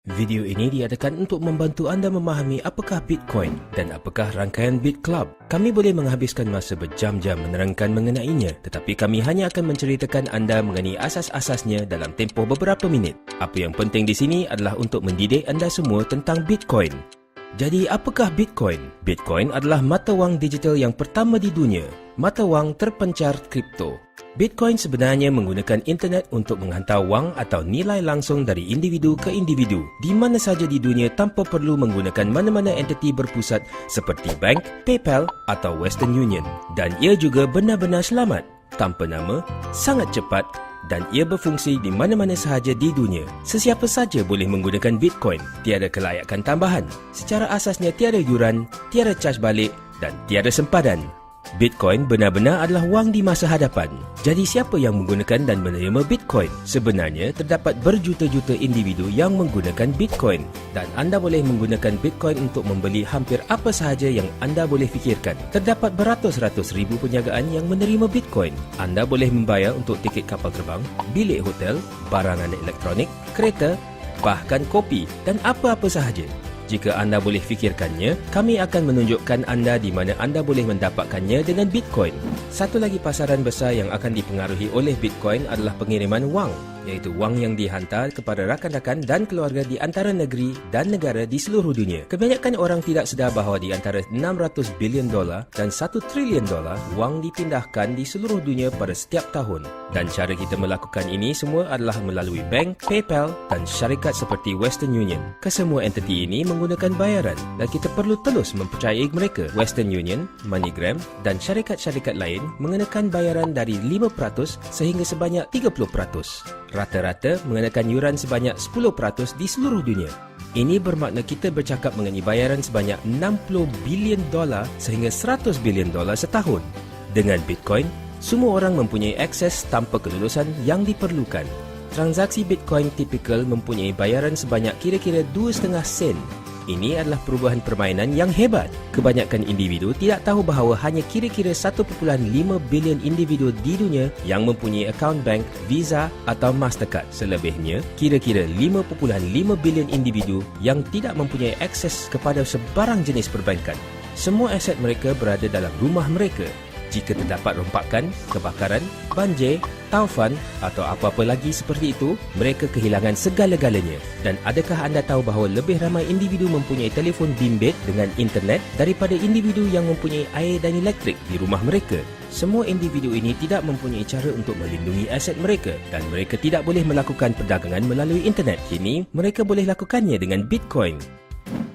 Video ini diadakan untuk membantu anda memahami apakah Bitcoin dan apakah rangkaian BitClub. Kami boleh menghabiskan masa berjam-jam menerangkan mengenainya, tetapi kami hanya akan menceritakan anda mengenai asas-asasnya dalam tempoh beberapa minit. Apa yang penting di sini adalah untuk mendidik anda semua tentang Bitcoin. Jadi, apakah Bitcoin? Bitcoin adalah mata wang digital yang pertama di dunia, mata wang terpencar kripto. Bitcoin sebenarnya menggunakan internet untuk menghantar wang atau nilai langsung dari individu ke individu di mana saja di dunia tanpa perlu menggunakan mana-mana entiti berpusat seperti bank, PayPal atau Western Union. Dan ia juga benar-benar selamat, tanpa nama, sangat cepat dan ia berfungsi di mana-mana sahaja di dunia. Sesiapa saja boleh menggunakan Bitcoin, tiada kelayakan tambahan. Secara asasnya tiada yuran, tiada caj balik dan tiada sempadan. Bitcoin benar-benar adalah wang di masa hadapan. Jadi siapa yang menggunakan dan menerima Bitcoin? Sebenarnya terdapat berjuta-juta individu yang menggunakan Bitcoin dan anda boleh menggunakan Bitcoin untuk membeli hampir apa sahaja yang anda boleh fikirkan. Terdapat beratus-ratus ribu perniagaan yang menerima Bitcoin. Anda boleh membayar untuk tiket kapal terbang, bilik hotel, barangan elektronik, kereta, bahkan kopi dan apa-apa sahaja. Jika anda boleh fikirkannya, kami akan menunjukkan anda di mana anda boleh mendapatkannya dengan Bitcoin. Satu lagi pasaran besar yang akan dipengaruhi oleh Bitcoin adalah pengiriman wang, iaitu wang yang dihantar kepada rakan-rakan dan keluarga di antara negeri dan negara di seluruh dunia. Kebanyakan orang tidak sedar bahawa di antara $600 bilion dan $1 trilion wang dipindahkan di seluruh dunia pada setiap tahun. Dan cara kita melakukan ini semua adalah melalui bank, PayPal dan syarikat seperti Western Union. Kesemua entiti ini menggunakan bayaran dan kita perlu terus mempercayai mereka. Western Union, MoneyGram dan syarikat-syarikat lain mengenakan bayaran dari 5% sehingga sebanyak 30%. Rata-rata mengenakan yuran sebanyak 10% di seluruh dunia. Ini bermakna kita bercakap mengenai bayaran sebanyak $60 bilion sehingga $100 bilion setahun. Dengan Bitcoin, semua orang mempunyai akses tanpa kelulusan yang diperlukan. Transaksi Bitcoin tipikal mempunyai bayaran sebanyak kira-kira 2,5 sen. Ini adalah perubahan permainan yang hebat. Kebanyakan individu tidak tahu bahawa hanya kira-kira 1.5 bilion individu di dunia yang mempunyai akaun bank, Visa atau Mastercard. Selebihnya, kira-kira 5.5 bilion individu yang tidak mempunyai akses kepada sebarang jenis perbankan. Semua aset mereka berada dalam rumah mereka. Jika terdapat rompakan, kebakaran, banjir, taufan atau apa-apa lagi seperti itu, mereka kehilangan segala-galanya. Dan adakah anda tahu bahawa lebih ramai individu mempunyai telefon bimbit dengan internet daripada individu yang mempunyai air dan elektrik di rumah mereka? Semua individu ini tidak mempunyai cara untuk melindungi aset mereka dan mereka tidak boleh melakukan perdagangan melalui internet. Kini, mereka boleh lakukannya dengan Bitcoin.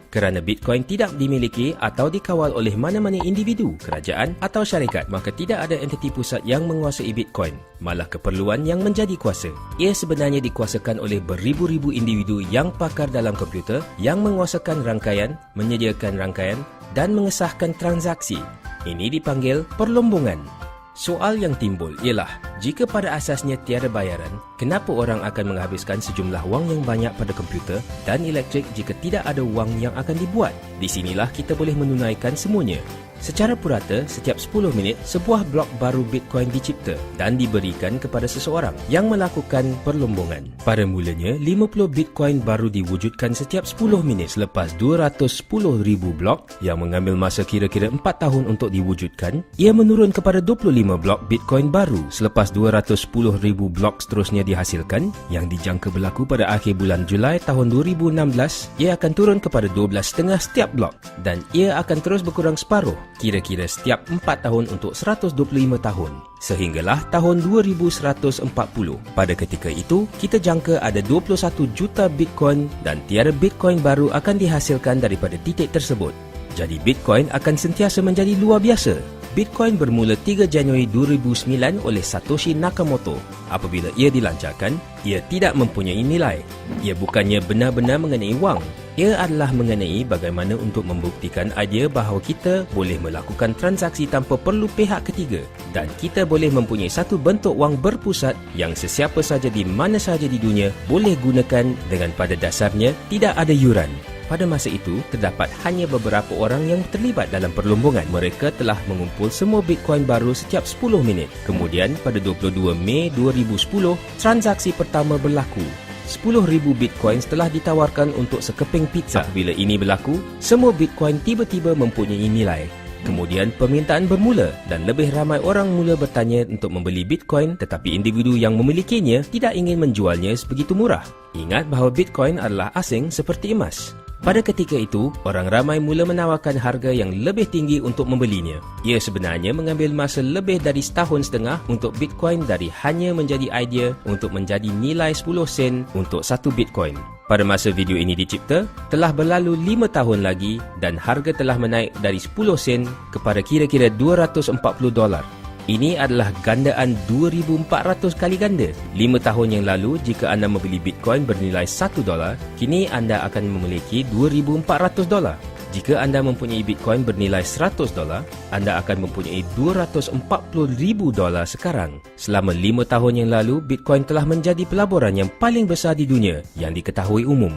Kerana Bitcoin tidak dimiliki atau dikawal oleh mana-mana individu, kerajaan atau syarikat, maka tidak ada entiti pusat yang menguasai Bitcoin. Malah keperluan yang menjadi kuasa. Ia sebenarnya dikuasakan oleh beribu-ribu individu yang pakar dalam komputer yang menguasakan rangkaian, menyediakan rangkaian dan mengesahkan transaksi. Ini dipanggil perlombongan. Soal yang timbul ialah, jika pada asasnya tiada bayaran, kenapa orang akan menghabiskan sejumlah wang yang banyak pada komputer dan elektrik jika tidak ada wang yang akan dibuat? Di sinilah kita boleh menunaikan semuanya. Secara purata, setiap 10 minit, sebuah blok baru Bitcoin dicipta dan diberikan kepada seseorang yang melakukan perlombongan. Pada mulanya, 50 Bitcoin baru diwujudkan setiap 10 minit. Selepas 210,000 blok yang mengambil masa kira-kira 4 tahun untuk diwujudkan, ia menurun kepada 25 blok Bitcoin baru. Selepas 210,000 blok seterusnya dihasilkan, yang dijangka berlaku pada akhir bulan Julai tahun 2016, ia akan turun kepada 12,5 setiap blok dan ia akan terus berkurang separuh, kira-kira setiap 4 tahun untuk 125 tahun. Sehinggalah tahun 2140. Pada ketika itu, kita jangka ada 21 juta Bitcoin dan tiada Bitcoin baru akan dihasilkan daripada titik tersebut. Jadi Bitcoin akan sentiasa menjadi luar biasa. Bitcoin bermula 3 Januari 2009 oleh Satoshi Nakamoto. Apabila ia dilancarkan, ia tidak mempunyai nilai. Ia bukannya benar-benar mengenai wang. Ia adalah mengenai bagaimana untuk membuktikan idea bahawa kita boleh melakukan transaksi tanpa perlu pihak ketiga dan kita boleh mempunyai satu bentuk wang berpusat yang sesiapa saja di mana saja di dunia boleh gunakan dengan pada dasarnya tidak ada yuran. Pada masa itu, terdapat hanya beberapa orang yang terlibat dalam perlombongan. Mereka telah mengumpul semua Bitcoin baru setiap 10 minit. Kemudian, pada 22 Mei 2010, transaksi pertama berlaku. 10,000 Bitcoin telah ditawarkan untuk sekeping pizza. Bila ini berlaku, semua Bitcoin tiba-tiba mempunyai nilai. Kemudian permintaan bermula dan lebih ramai orang mula bertanya untuk membeli Bitcoin, tetapi individu yang memilikinya tidak ingin menjualnya sebegitu murah. Ingat bahawa Bitcoin adalah asing seperti emas. Pada ketika itu, orang ramai mula menawarkan harga yang lebih tinggi untuk membelinya. Ia sebenarnya mengambil masa lebih dari setahun setengah untuk Bitcoin dari hanya menjadi idea untuk menjadi nilai 10 sen untuk satu Bitcoin. Pada masa video ini dicipta, telah berlalu 5 tahun lagi dan harga telah menaik dari 10 sen kepada kira-kira $240. Ini adalah gandaan 2,400 kali ganda. 5 tahun yang lalu, jika anda membeli Bitcoin bernilai $1, kini anda akan memiliki $2,400. Jika anda mempunyai Bitcoin bernilai $100, anda akan mempunyai $240,000 sekarang. Selama 5 tahun yang lalu, Bitcoin telah menjadi pelaburan yang paling besar di dunia yang diketahui umum.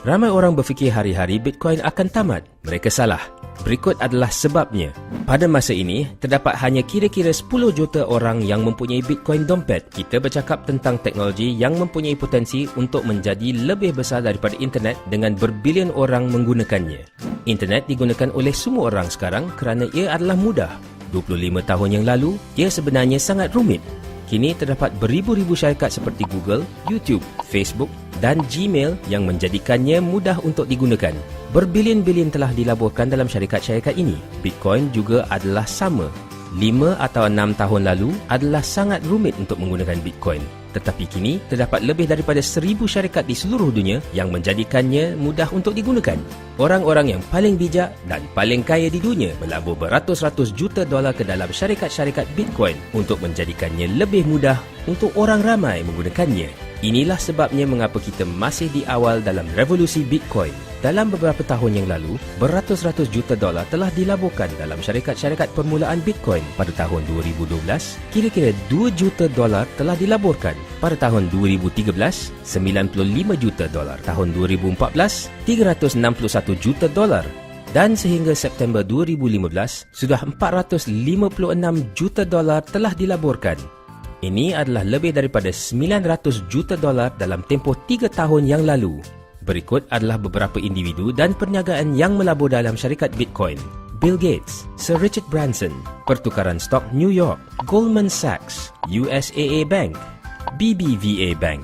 Ramai orang berfikir hari-hari Bitcoin akan tamat. Mereka salah. Berikut adalah sebabnya. Pada masa ini, terdapat hanya kira-kira 10 juta orang yang mempunyai Bitcoin dompet. Kita bercakap tentang teknologi yang mempunyai potensi untuk menjadi lebih besar daripada internet dengan berbilion orang menggunakannya. Internet digunakan oleh semua orang sekarang kerana ia adalah mudah. 25 tahun yang lalu, ia sebenarnya sangat rumit. Kini terdapat beribu-ribu syarikat seperti Google, YouTube, Facebook dan Gmail yang menjadikannya mudah untuk digunakan. Berbilion-bilion telah dilaburkan dalam syarikat-syarikat ini. Bitcoin juga adalah sama. 5 atau 6 tahun lalu adalah sangat rumit untuk menggunakan Bitcoin. Tetapi kini terdapat lebih daripada 1,000 syarikat di seluruh dunia yang menjadikannya mudah untuk digunakan. Orang-orang yang paling bijak dan paling kaya di dunia melabur beratus-ratus juta dolar ke dalam syarikat-syarikat Bitcoin untuk menjadikannya lebih mudah untuk orang ramai menggunakannya. Inilah sebabnya mengapa kita masih di awal dalam revolusi Bitcoin. Dalam beberapa tahun yang lalu, beratus-ratus juta dolar telah dilaburkan dalam syarikat-syarikat permulaan Bitcoin. Pada tahun 2012, kira-kira 2 juta dolar telah dilaburkan. Pada tahun 2013, 95 juta dolar. Tahun 2014, 361 juta dolar. Dan sehingga September 2015, sudah 456 juta dolar telah dilaburkan. Ini adalah lebih daripada 900 juta dolar dalam tempoh 3 tahun yang lalu. Berikut adalah beberapa individu dan perniagaan yang melabur dalam syarikat Bitcoin. Bill Gates, Sir Richard Branson, Pertukaran Stok New York, Goldman Sachs, USAA Bank, BBVA Bank.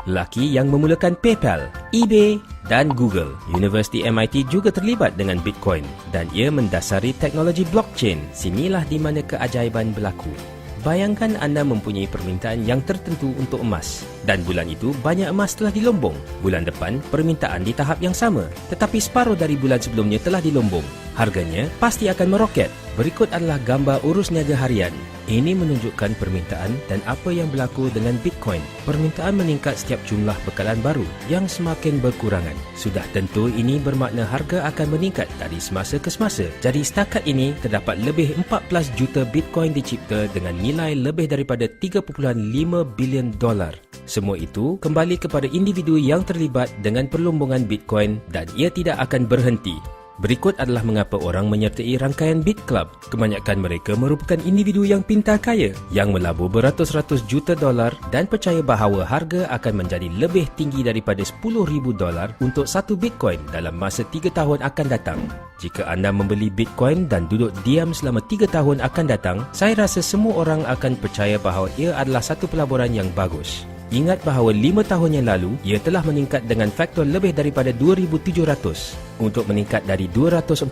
Lelaki yang memulakan PayPal, eBay dan Google. Universiti MIT juga terlibat dengan Bitcoin dan ia mendasari teknologi blockchain. Sinilah di mana keajaiban berlaku. Bayangkan anda mempunyai permintaan yang tertentu untuk emas dan bulan itu banyak emas telah dilombong. Bulan depan permintaan di tahap yang sama, tetapi separuh dari bulan sebelumnya telah dilombong. Harganya pasti akan meroket. Berikut adalah gambar urus niaga harian. Ini menunjukkan permintaan dan apa yang berlaku dengan Bitcoin. Permintaan meningkat setiap jumlah bekalan baru yang semakin berkurangan. Sudah tentu ini bermakna harga akan meningkat dari semasa ke semasa. Jadi setakat ini terdapat lebih 14 juta Bitcoin dicipta dengan nilai lebih daripada 3.5 bilion dolar. Semua itu kembali kepada individu yang terlibat dengan perlombongan Bitcoin dan ia tidak akan berhenti. Berikut adalah mengapa orang menyertai rangkaian Bit Club. Kebanyakan mereka merupakan individu yang pintar kaya yang melabur beratus-ratus juta dolar dan percaya bahawa harga akan menjadi lebih tinggi daripada 10,000 dolar untuk satu Bitcoin dalam masa 3 tahun akan datang. Jika anda membeli Bitcoin dan duduk diam selama 3 tahun akan datang, saya rasa semua orang akan percaya bahawa ia adalah satu pelaburan yang bagus. Ingat bahawa 5 tahun yang lalu, ia telah meningkat dengan faktor lebih daripada 2,700. Untuk meningkat dari $240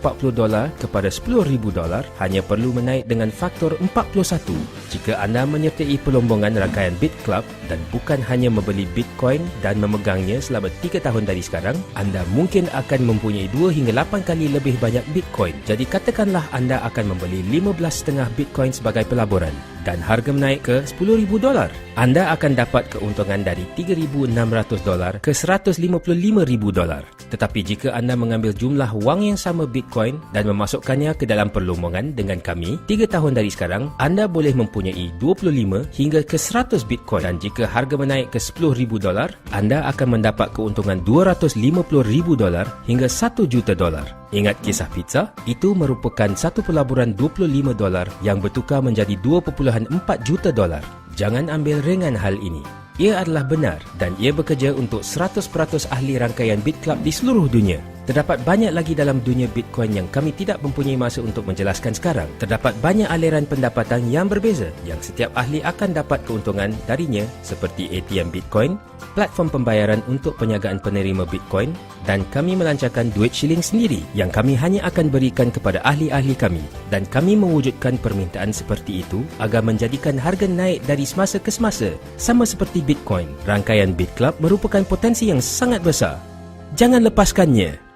kepada $10,000, hanya perlu menaik dengan faktor 41. Jika anda menyertai perlombongan rangkaian Bit Club dan bukan hanya membeli Bitcoin dan memegangnya selama 3 tahun dari sekarang, anda mungkin akan mempunyai 2 hingga 8 kali lebih banyak Bitcoin. Jadi katakanlah anda akan membeli 15,5 Bitcoin sebagai pelaburan dan harga menaik ke $10,000. Anda akan dapat keuntungan dari $3,600 ke $155,000. Tetapi jika anda mengambil jumlah wang yang sama Bitcoin dan memasukkannya ke dalam perlombongan dengan kami, 3 tahun dari sekarang, anda boleh mempunyai 25 hingga ke 100 Bitcoin. Dan jika harga menaik ke $10,000, anda akan mendapat keuntungan $250,000 hingga $1 juta. Ingat kisah pizza? Itu merupakan satu pelaburan $25 yang bertukar menjadi $2.4 juta. Jangan ambil ringan hal ini. Ia adalah benar dan ia bekerja untuk 100% ahli rangkaian Bit Club di seluruh dunia. Terdapat banyak lagi dalam dunia Bitcoin yang kami tidak mempunyai masa untuk menjelaskan sekarang. Terdapat banyak aliran pendapatan yang berbeza yang setiap ahli akan dapat keuntungan darinya seperti ATM Bitcoin, platform pembayaran untuk penyagaan penerima Bitcoin dan kami melancarkan duit shilling sendiri yang kami hanya akan berikan kepada ahli-ahli kami dan kami mewujudkan permintaan seperti itu agar menjadikan harga naik dari semasa ke semasa sama seperti Bitcoin. Rangkaian Bit Club merupakan potensi yang sangat besar. Jangan lepaskannya.